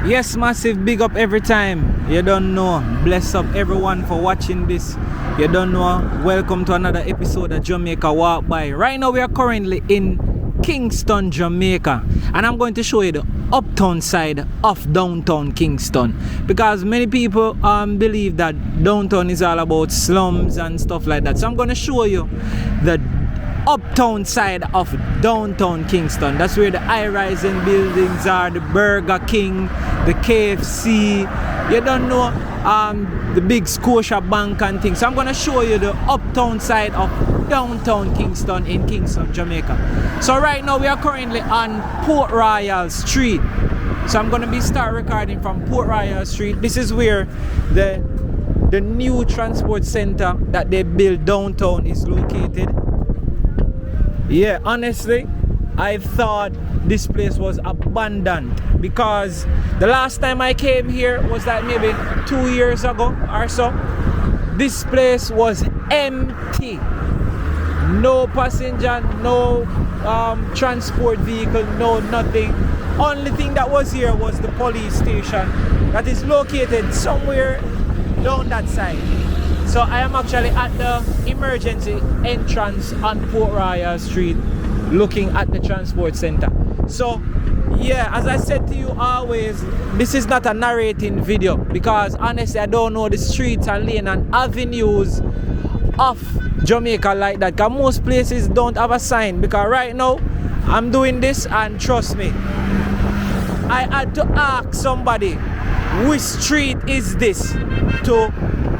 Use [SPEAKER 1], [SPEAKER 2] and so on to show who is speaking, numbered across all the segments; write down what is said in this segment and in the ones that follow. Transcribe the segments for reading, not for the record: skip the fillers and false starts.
[SPEAKER 1] Yes, massive big up every time. You don't know. Bless up everyone for watching this. You don't know. Welcome to another episode of Jamaica Walk By. Right now we are currently in Kingston, Jamaica, and I'm going to show you the uptown side of downtown Kingston, because many people believe that downtown is all about slums and stuff like that. So I'm going to show you the uptown side of downtown Kingston. That's where the high-rising buildings are, the Burger King, the KFC, you don't know, the big Scotia Bank and things. So I'm gonna show you the uptown side of downtown Kingston in Kingston, Jamaica. So right now we are currently on Port Royal Street. So I'm gonna start recording from Port Royal Street. This is where the new transport center that they built downtown is located. Yeah, honestly, I thought this place was abandoned, because the last time I came here was like maybe 2 years ago or so. This place was empty. No passenger, no transport vehicle, no nothing. Only thing that was here was the police station that is located somewhere down that side. So I am actually at the emergency entrance on Port Royal Street looking at the transport center. So yeah, as I said to you always, this is not a narrating video, because honestly I don't know the streets and lane and avenues of Jamaica like that, because most places don't have a sign. Because right now I'm doing this, and trust me, I had to ask somebody which street is this to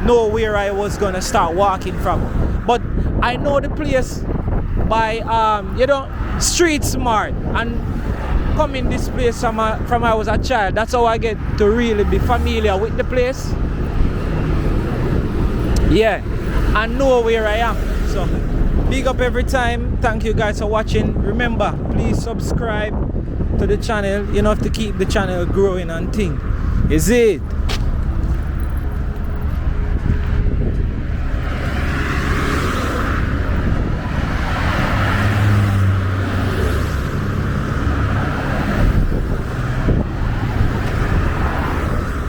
[SPEAKER 1] know where I was gonna start walking from. But I know the place by street smart, and coming this place from I was a child. That's how I get to really be familiar with the place. Yeah, I know where I am. So big up every time. Thank you guys for watching. Remember, please subscribe to the channel, you know, to keep the channel growing and thing. Is it?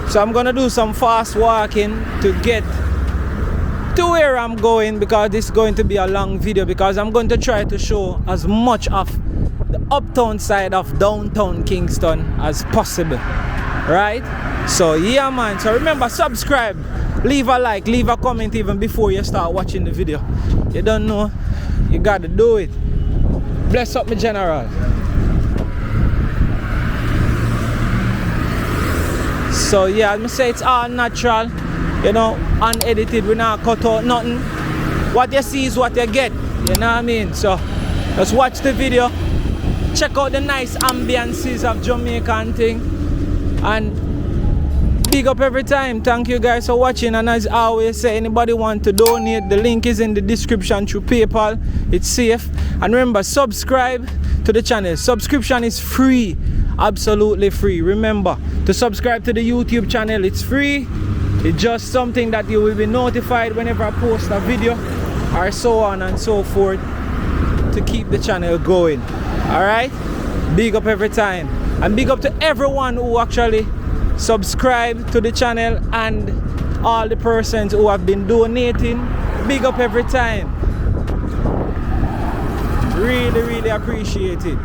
[SPEAKER 1] So I'm gonna do some fast walking to get to where I'm going, because this is going to be a long video, because I'm going to try to show as much of the uptown side of downtown Kingston as possible, right? So yeah man, so remember, subscribe, leave a like, leave a comment even before you start watching the video. You don't know, you gotta do it. Bless up my general. So yeah, as I say, it's all natural, you know, unedited. We not cut out nothing. What you see is what you get, you know what I mean? So just watch the video, check out the nice ambiances of Jamaica and thing, and big up every time. Thank you guys for watching, and as I always say, anybody want to donate, the link is in the description through PayPal. It's safe. And remember, subscribe to the channel. Subscription is free, absolutely free. Remember to subscribe to the YouTube channel, it's free. It's just something that you will be notified whenever I post a video, or so on and so forth, to keep the channel going. Alright, big up every time, and big up to everyone who actually subscribe to the channel, and all the persons who have been donating. Big up every time, really appreciate it.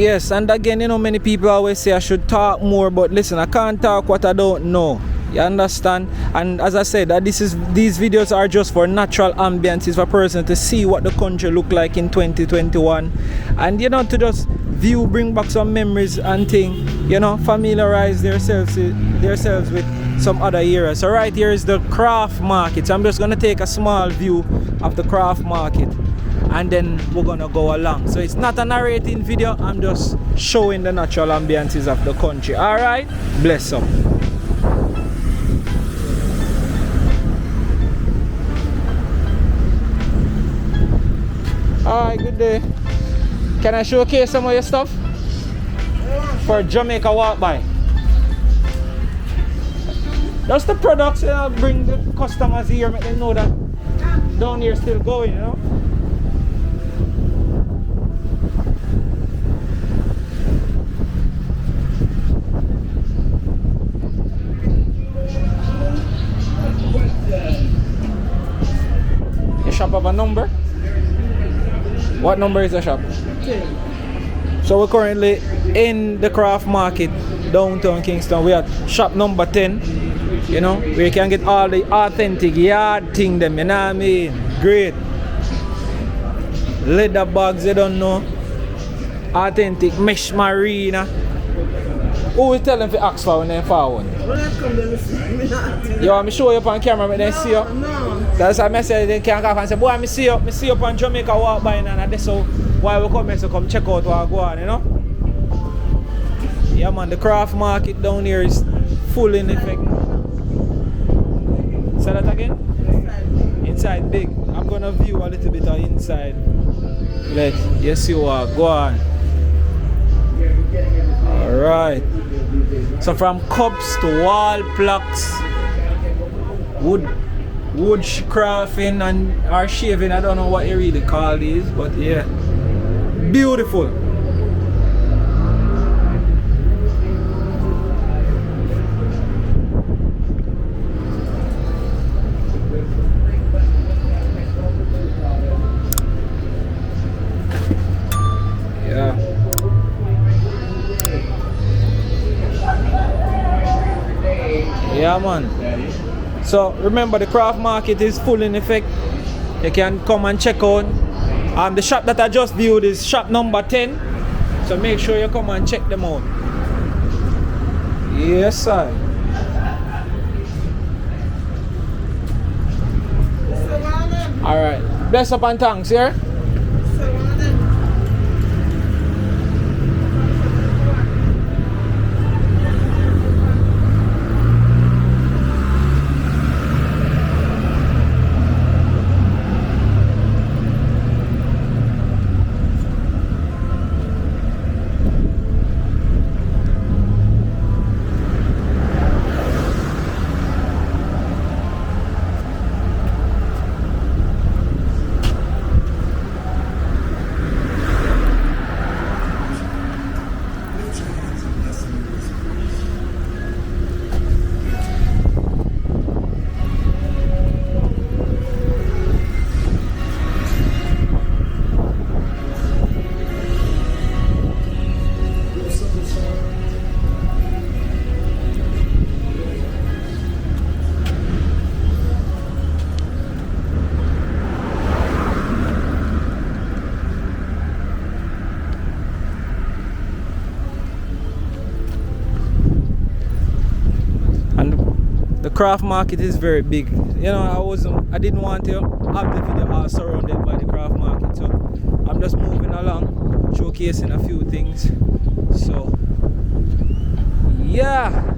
[SPEAKER 1] Yes, and again, you know, many people always say I should talk more, but listen, I can't talk what I don't know. You understand? And as I said, that these videos are just for natural ambiences for a person to see what the country look like in 2021, and you know, to just view, bring back some memories and thing. You know, familiarize themselves with some other areas. So right here is the craft market. So I'm just gonna take a small view of the craft market, and then we're gonna go along. So it's not a narrating video, I'm just showing the natural ambiences of the country. Alright, bless up. Alright, good day. Can I showcase some of your stuff? For Jamaica walk by. That's the products, you know, bring the customers here, make them know that down here still going, you know. Your shop have a number? What number is the shop? 10. So we're currently in the craft market downtown Kingston. We are shop number 10. You know, where you can get all the authentic yard thing them, you know what I mean? Great. Leather bags, you don't know. Authentic mesh marina. Who will tell them to ask for when they forward? You want me show you up on camera when they see you? No. That's a message they can't come and say, boy, I see you up on Jamaica walk by, and that's how why we come here to come check out what go on, you know? Yeah man, the craft market down here is full in effect. Say that again? Inside big. I'm gonna view a little bit of inside. Let you see what go on. Alright. So from cups to wall plaques, wood crafting and or shaving, I don't know what you really call these, but yeah. Beautiful. Yeah man. So remember, the craft market is full in effect. You can come and check out. The shop that I just viewed is shop number 10. So make sure you come and check them out. Yes sir. Alright. Bless up and thanks, yeah? The craft market is very big. You know, I didn't want to have the video all surrounded by the craft market, so I'm just moving along, showcasing a few things. So yeah.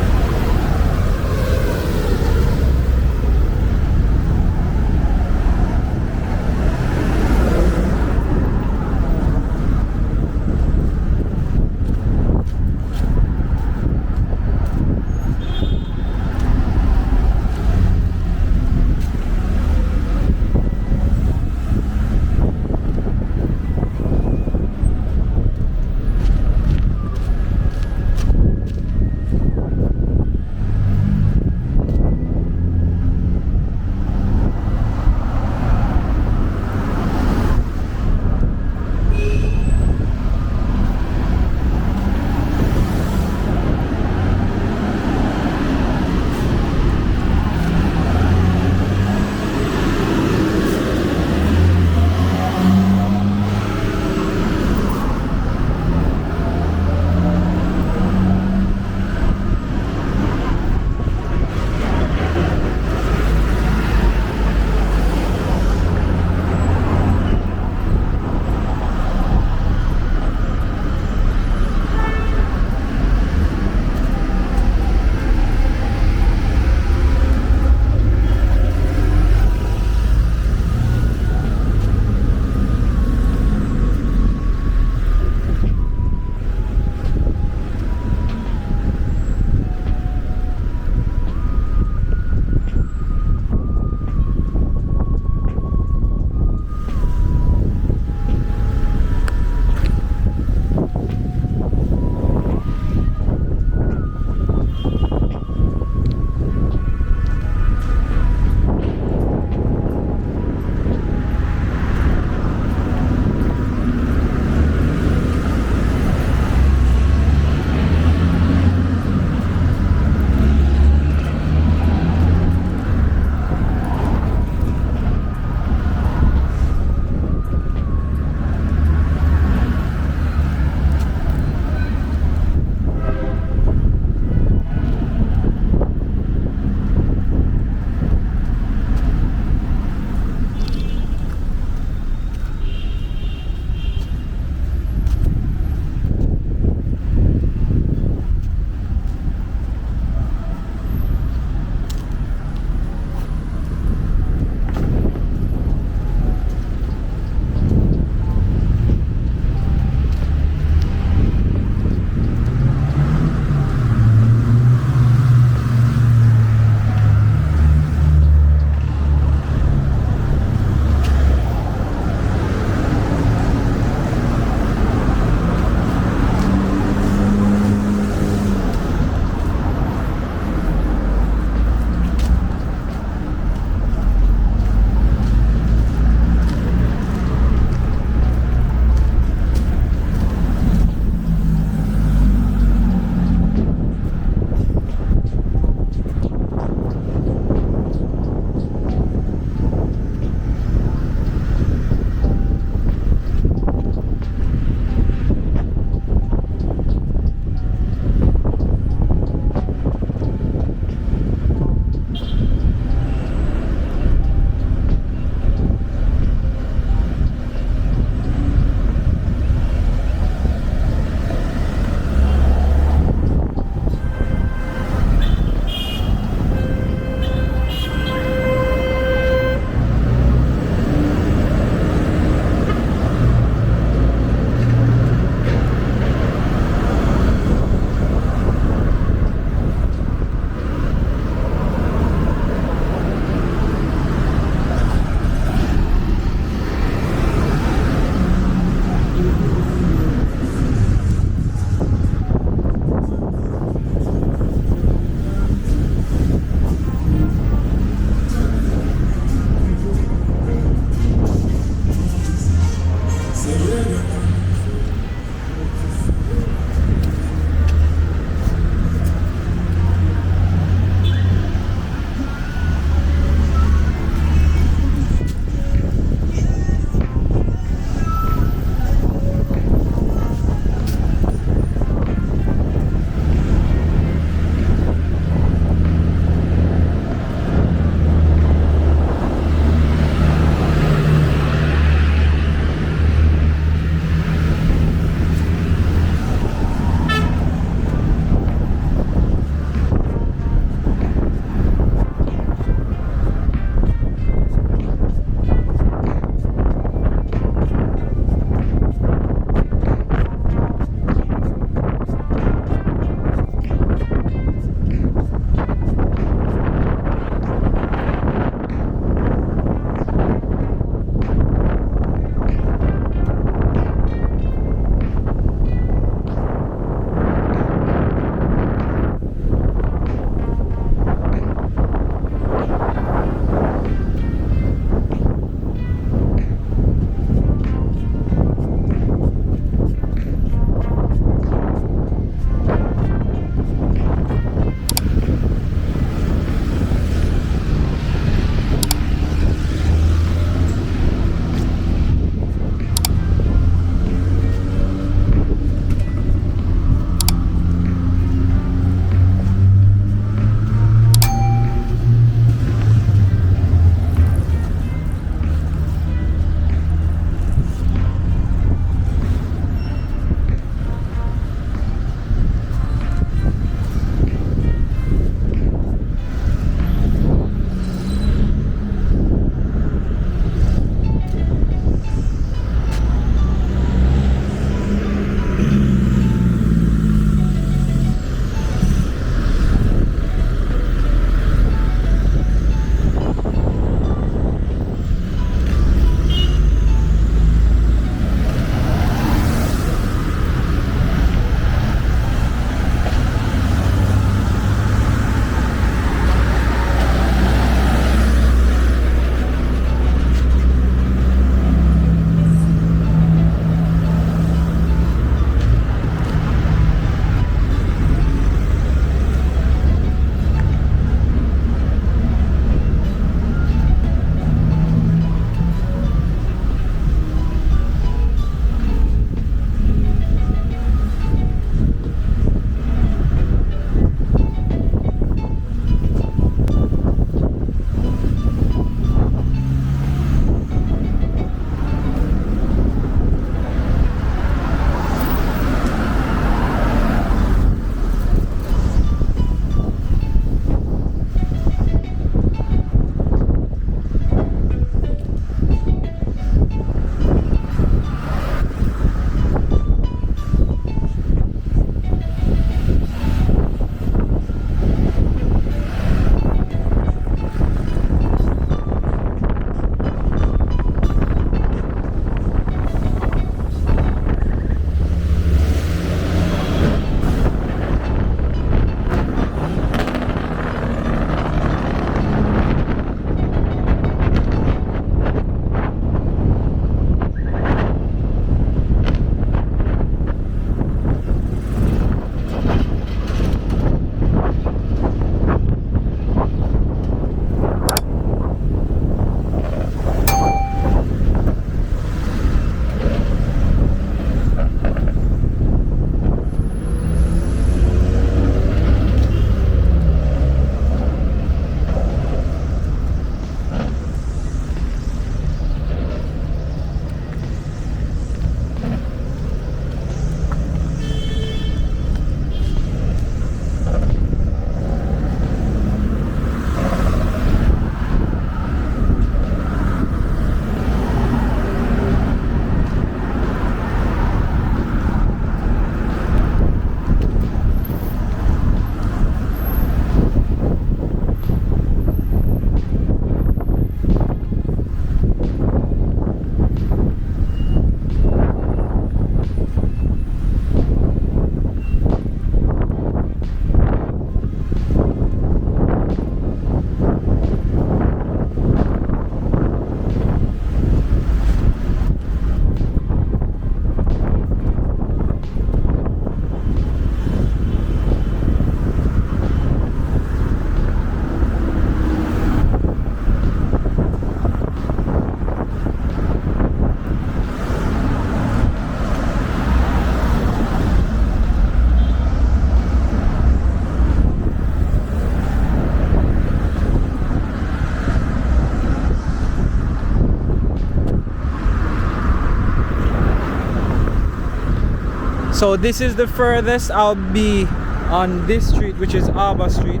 [SPEAKER 1] So this is the furthest I'll be on this street, which is Arbor Street.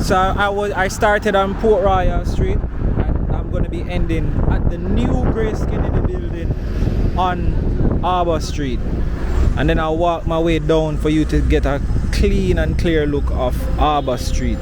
[SPEAKER 1] So I started on Port Royal Street, and I'm going to be ending at the new Grace Kennedy building on Arbor Street, and then I'll walk my way down for you to get a clean and clear look of Arbor Street.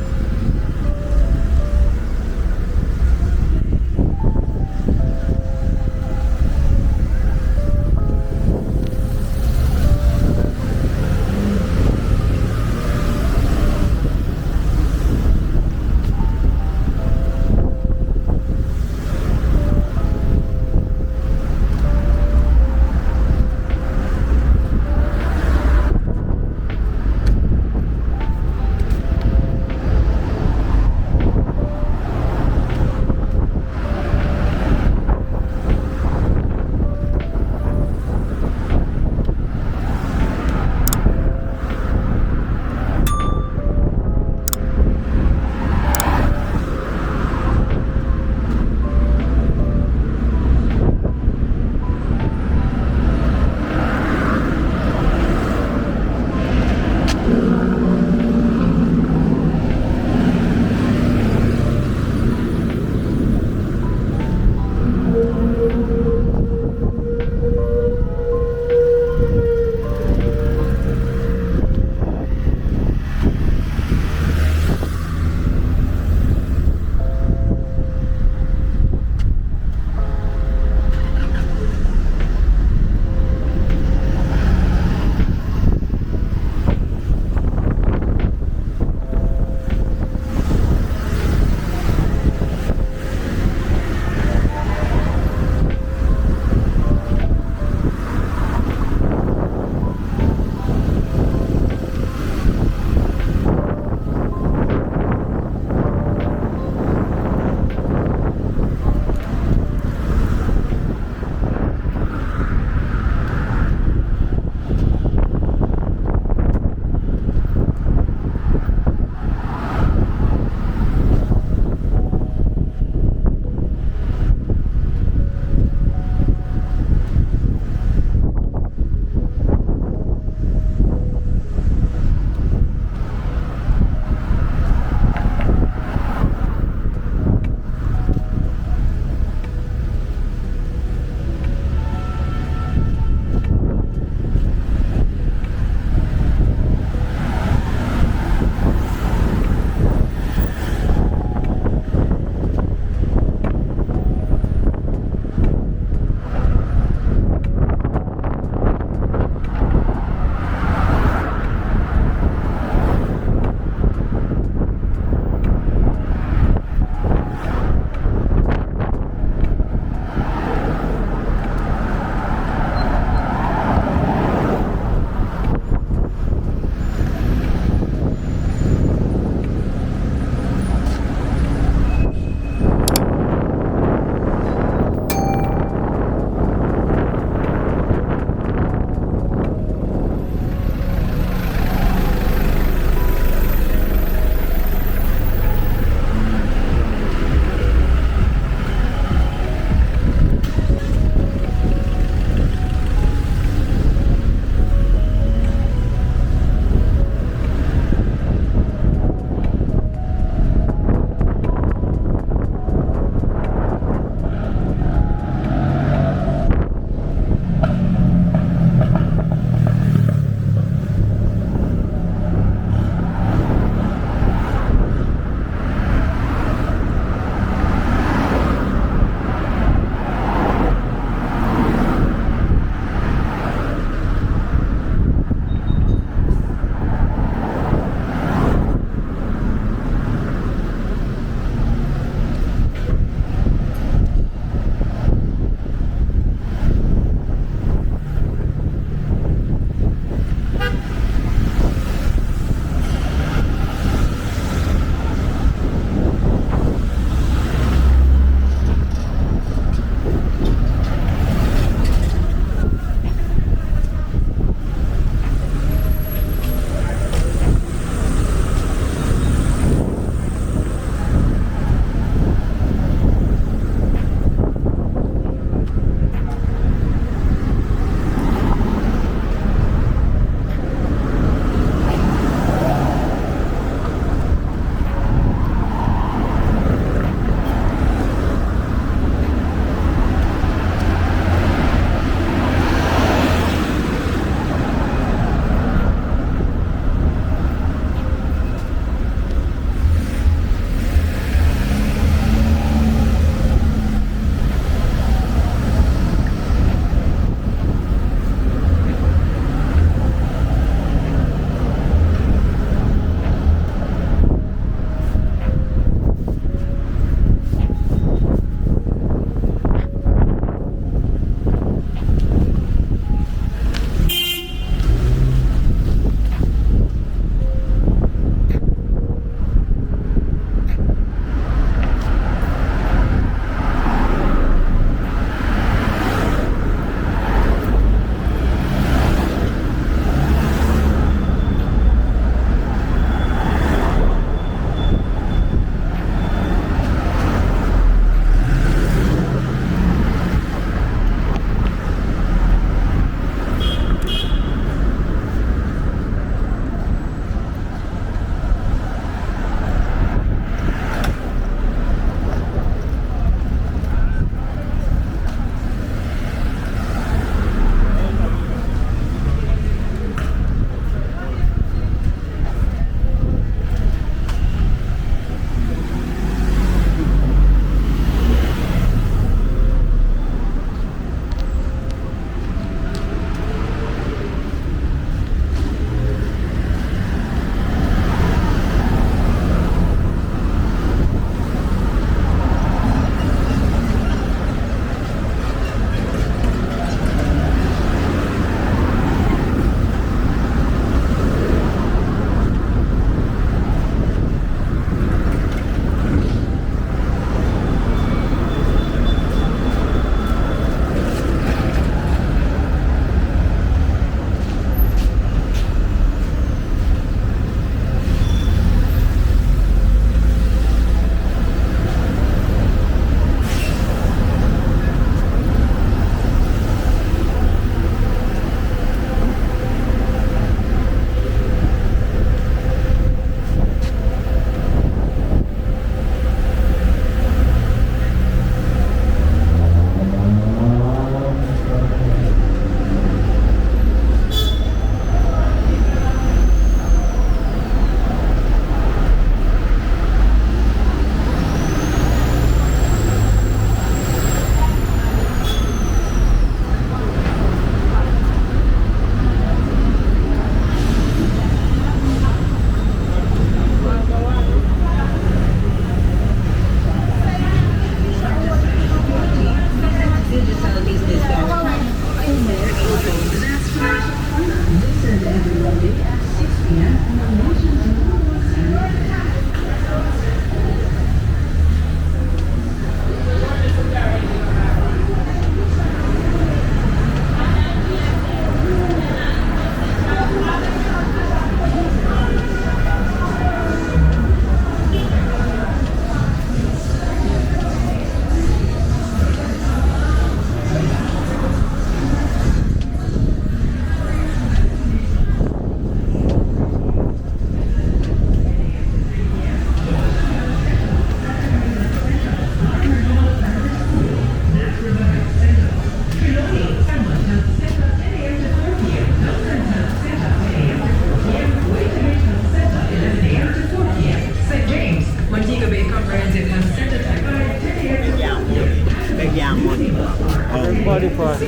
[SPEAKER 2] The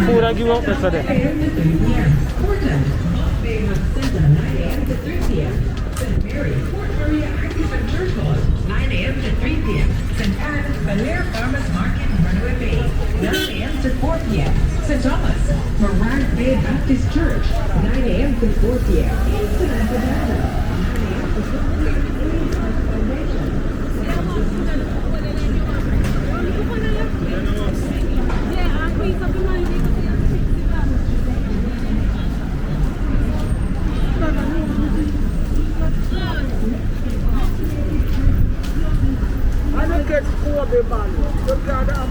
[SPEAKER 2] food I give up yesterday.
[SPEAKER 3] 9 a.m. to 3 p.m. St. Mary, Port Maria Anglican Church Hall, 9 a.m. to 3 p.m. St. Anne's Belair Farmers Market, Runaway Bay, 9 a.m. to 4 p.m. St. Thomas, Morant Bay Baptist Church, 9 a.m. to 4 p.m. Kingston and Jamaica, 9 a.m. to 4 p.m.
[SPEAKER 2] I don't get four the man. Don't get up.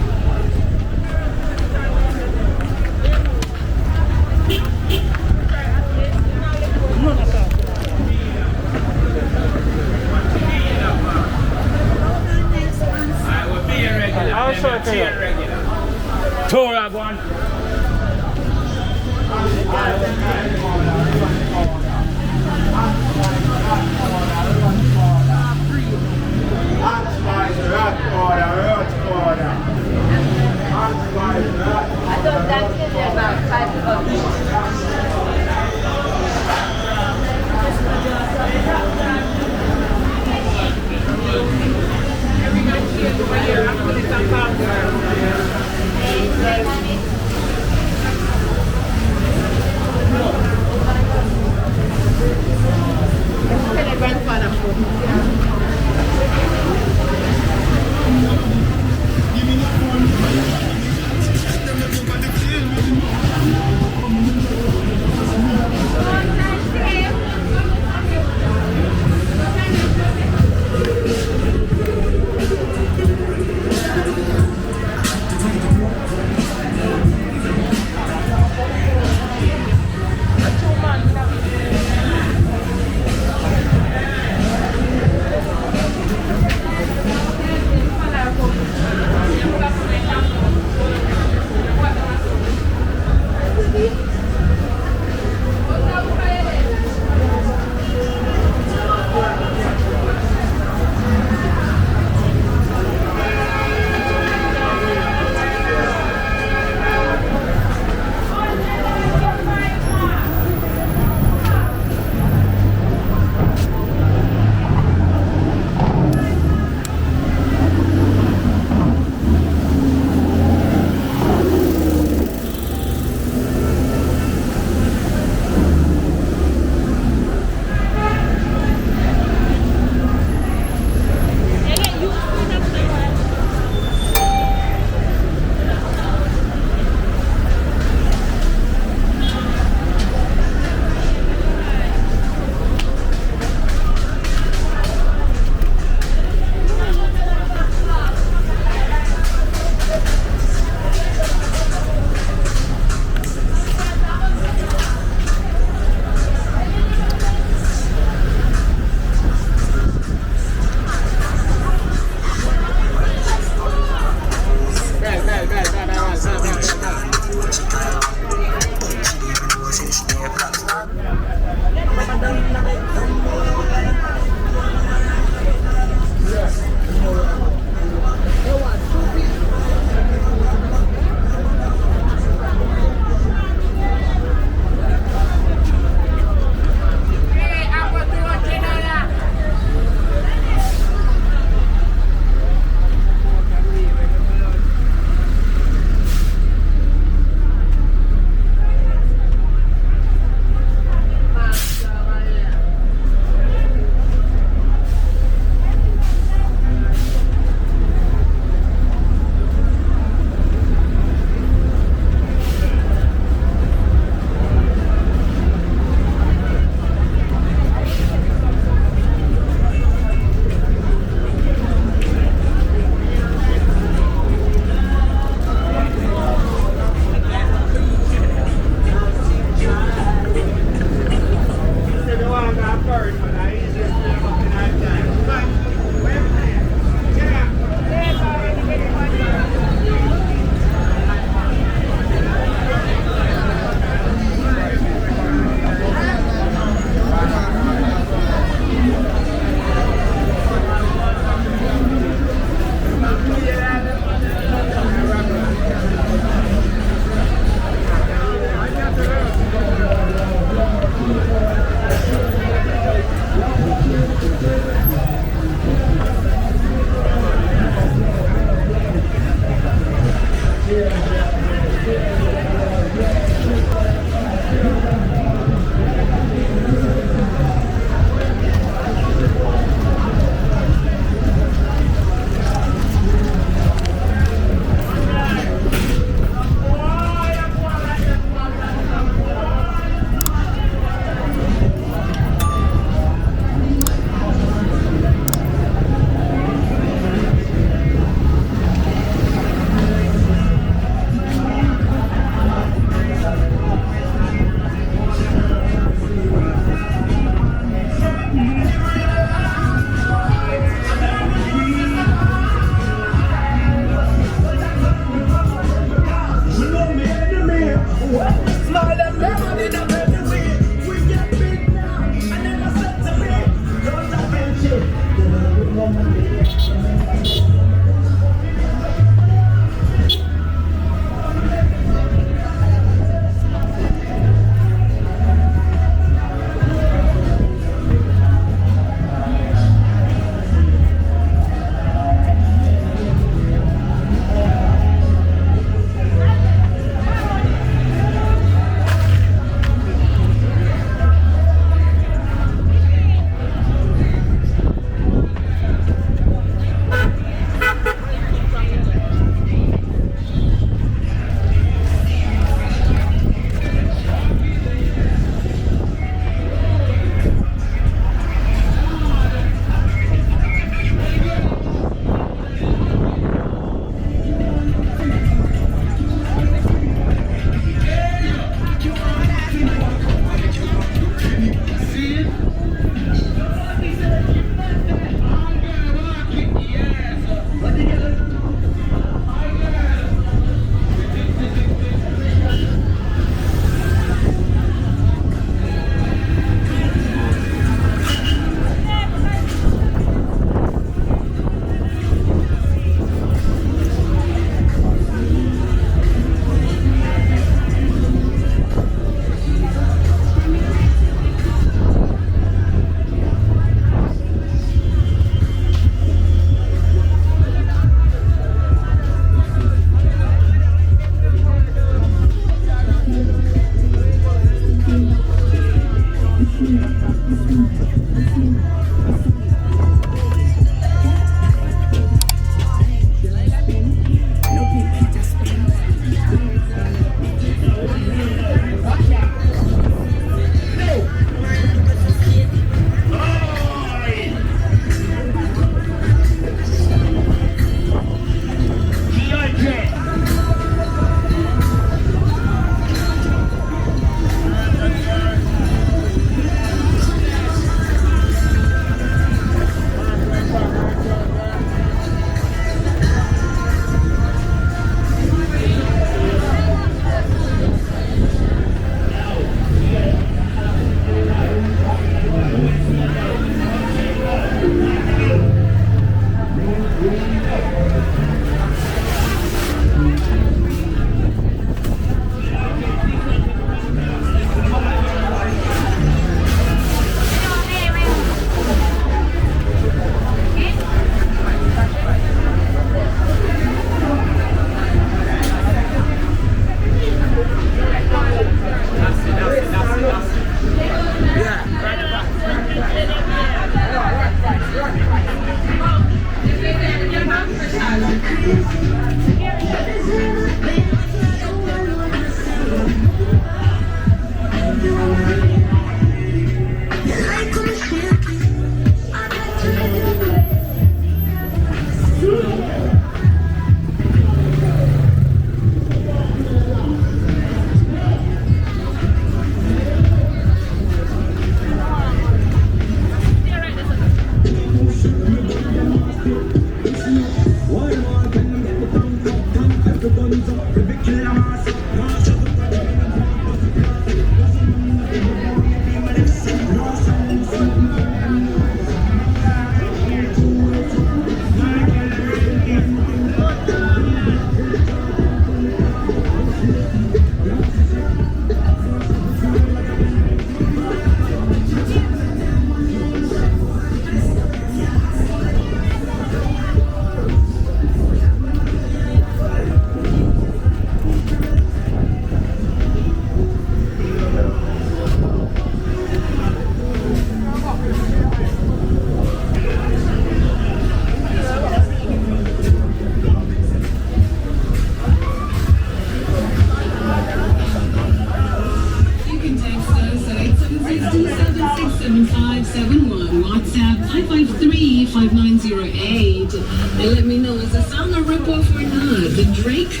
[SPEAKER 4] 7571. WhatsApp 553-5908. And let me know, is the song a rip-off or not? Did Drake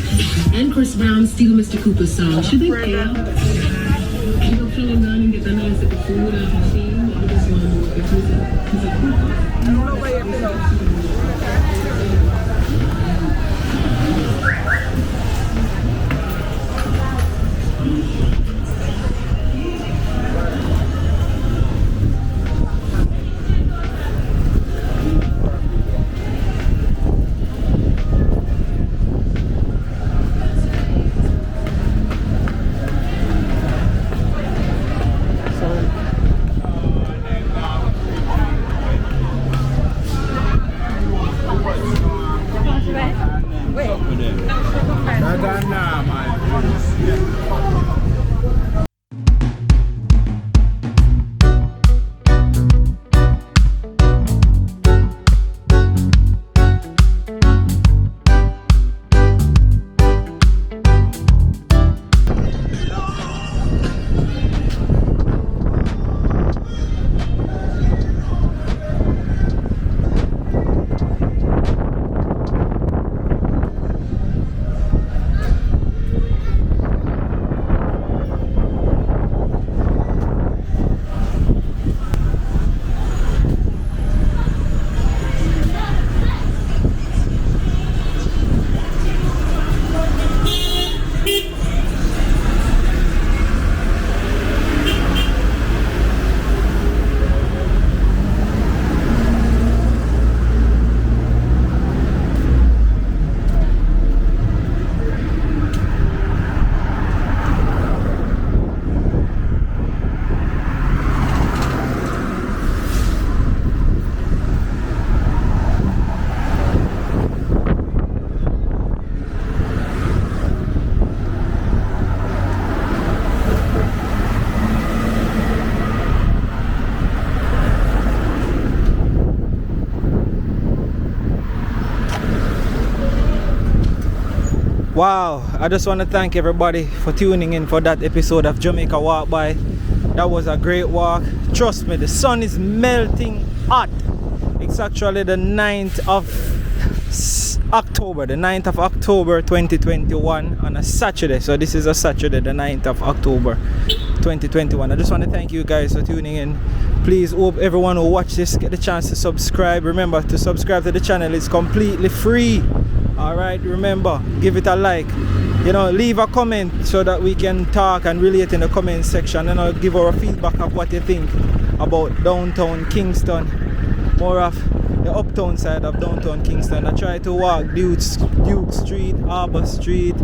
[SPEAKER 4] and Chris Brown steal Mr. Cooper's song? Should they pay up? Should they fill in and get the nice of the food out of the theme? Or just want to do it because it's a Cooper?
[SPEAKER 2] I don't know where you feel.
[SPEAKER 1] Wow, I just want to thank everybody for tuning in for that episode of Jamaica Walk By. That was a great walk. Trust me, the sun is melting hot. It's actually the 9th of October, the 9th of October 2021 on a Saturday. So this is a Saturday, the 9th of October 2021. I just want to thank you guys for tuning in. Please hope everyone who watch this get the chance to subscribe. Remember to subscribe to the channel, it's completely free. Alright, remember, give it a like. You know, leave a comment so that we can talk and relate in the comment section, and I'll give our feedback of what you think about downtown Kingston, more of the uptown side of downtown Kingston. I try to walk Duke Street, Harbour Street,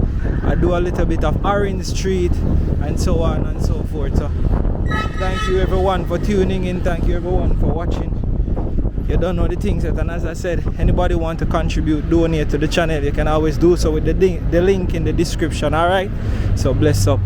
[SPEAKER 1] I do a little bit of Orange Street, and so on and so forth. So thank you everyone for tuning in, thank you everyone for watching. You don't know the things yet, and as I said, anybody want to contribute, donate to the channel, you can always do so with the link in the description. Alright, so bless up,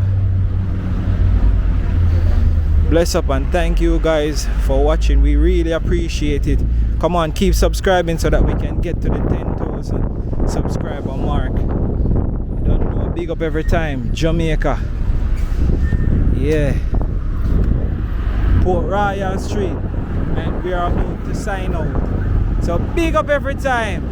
[SPEAKER 1] and thank you guys for watching. We really appreciate it. Come on, keep subscribing so that we can get to the 10,000 subscriber mark. You don't know, big up every time. Jamaica, yeah, Port Royal Street, and we are about to sign out. So big up every time.